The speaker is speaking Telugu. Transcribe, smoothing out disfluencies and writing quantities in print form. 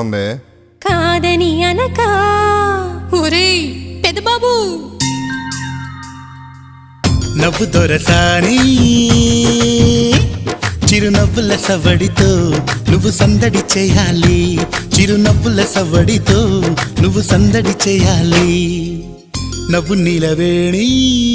ఉంది. కాదని అనక ఒరేయ్ పెద్ద బాబు నవ్వు దొరసాని చిరునవ్వుల సవడితో నువ్వు సందడి చేయాలి, చిరునవ్వుల సవడితో నువ్వు సందడి చేయాలి. నవ్వు నీలవేణి